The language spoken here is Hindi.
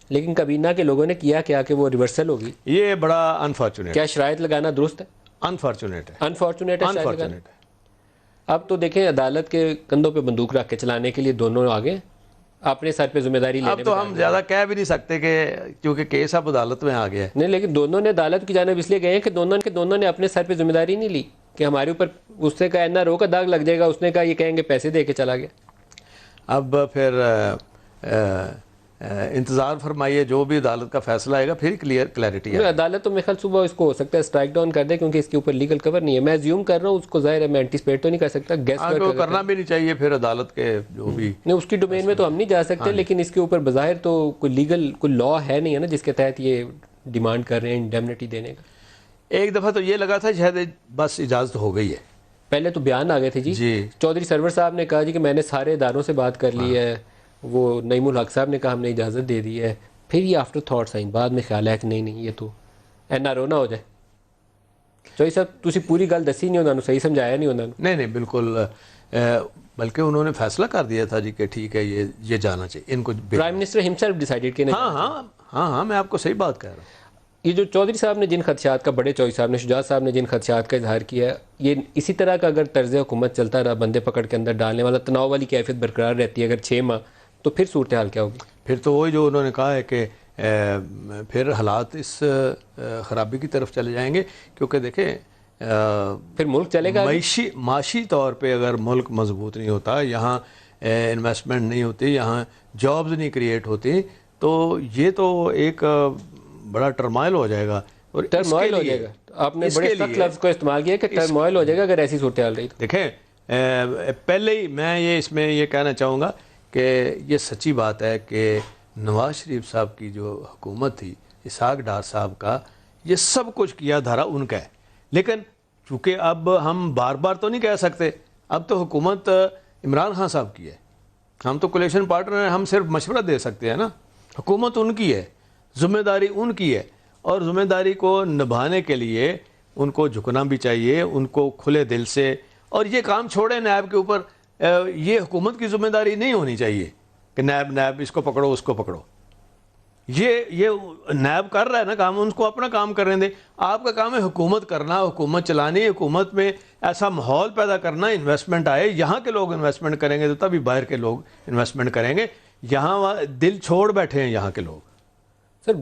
लेकिन काबीना के लोगों ने किया क्या कि वो रिवर्सल होगी? ये बड़ा अनफॉर्चुनेट, क्या शराइत लगाना दुरुस्त है? अनफॉर्चुनेट है, अनफॉर्चुनेट है शराइत लगाना। अनफॉर्चुनेट है। अब तो देखें अदालत के कंधों पे बंदूक रख के चलाने के लिए दोनों आगे, अपने सर पे जिम्मेदारी लेने अब तो हम ज़्यादा कह भी नहीं सकते कि क्योंकि केस अब अदालत में आ गया है। नहीं, लेकिन दोनों ने अदालत की जानिब इसलिए गए हैं कि दोनों ने अपने सर पे जिम्मेदारी नहीं ली कि हमारे ऊपर उसने कहा NRO का दाग लग जाएगा, उसने कहा ये कहेंगे पैसे दे के चला गया। अब फिर इंतज़ार फरमाइए, जो भी अदालत का फैसला आएगा फिर क्लैरिटी है। अदालत तो मेरे ख्याल सुबह इसको हो सकता है स्ट्राइक डाउन कर दे, क्योंकि इसके ऊपर लीगल कवर नहीं है। मैं अज्यूम कर रहा हूँ, उसको जाहिर है मैं एंटीसिपेट तो नहीं कर सकता, गैस वो करना भी नहीं चाहिए, फिर अदालत के जो भी नहीं, उसकी डोमेन में तो हम नहीं जा सकते। लेकिन इसके ऊपर बज़ाहिर तो कोई लीगल कोई लॉ है नहीं है ना जिसके तहत ये डिमांड कर रहे हैं इंडेमनिटी देने का। एक दफ़ा तो ये लगा था शायद बस इजाज़त हो गई है। पहले तो बयान आ गए थे जी, चौधरी सरवर साहब ने कहा जी कि मैंने सारे इदारों से बात कर ली है, वो नईमुल हक साहब ने कहा हमने इजाज़त दे दी है। फिर ये आफ्टर थॉट्स आई, बाद में ख्याल है कि नहीं ये तो NRO ना हो जाए। चौधरी साहब तुसी पूरी गल दसी नहीं, उन्होंने सही समझाया नहीं उन्होंने। नहीं बिल्कुल, बल्कि उन्होंने फैसला कर दिया था जी कि ठीक है ये जाना चाहिए इनको। प्राइम मिनिस्टर हिमसेल्फ डिसाइडेड कि नहीं। हाँ, मैं आपको सही बात कह रहा हूँ। ये जो चौधरी साहब ने जिन खदशात का, बड़े चौधरी साहब ने, शुजात साहब ने जिन खदशात का इजहार किया है, ये इसी तरह का अगर तर्ज हुकूमत चलता रहा, बंदे पकड़ के अंदर डालने वाला, तनाव वाली कैफियत बरकरार रहती है अगर 6 माह, तो फिर सूरत हाल क्या होगी? फिर तो वही जो उन्होंने कहा है कि फिर हालात इस ख़राबी की तरफ चले जाएंगे, क्योंकि देखें फिर मुल्क चलेगा माशी तौर पे अगर मुल्क मजबूत नहीं होता, यहाँ इन्वेस्टमेंट नहीं होती, यहाँ जॉब्स नहीं क्रिएट होती, तो ये तो एक बड़ा टर्माइल हो जाएगा। और टर्माइल हो जाएगा, आपने बड़े सख्त लफ्ज़ को इस्तेमाल किया कि टर्माइल हो जाएगा अगर ऐसी सूरत हाल रही। देखें, पहले ही मैं इसमें ये कहना चाहूँगा कि ये सच्ची बात है कि नवाज शरीफ साहब की जो हुकूमत थी, इसहाक डार साहब का, ये सब कुछ किया धारा उनका है। लेकिन चूँकि अब हम बार बार तो नहीं कह सकते, अब तो हुकूमत इमरान खान साहब की है, हम तो कोलिशन पार्टनर हैं, हम सिर्फ मशवरा दे सकते हैं ना। हुकूमत उनकी है, ज़िम्मेदारी उनकी है, और ज़िम्मेदारी को निभाने के लिए उनको झुकना भी चाहिए, उनको खुले दिल से। और ये काम छोड़े नैब के ऊपर, ये हुकूमत की ज़िम्मेदारी नहीं होनी चाहिए कि नैब इसको पकड़ो उसको पकड़ो। ये नैब कर रहा है ना काम, उनको अपना काम करने दें। आपका काम है हुकूमत करना, हुकूमत चलानी, हुकूमत में ऐसा माहौल पैदा करना, इन्वेस्टमेंट आए, यहाँ के लोग इन्वेस्टमेंट करेंगे तो तभी बाहर के लोग इन्वेस्टमेंट करेंगे। यहाँ दिल छोड़ बैठे हैं यहाँ के लोग। सर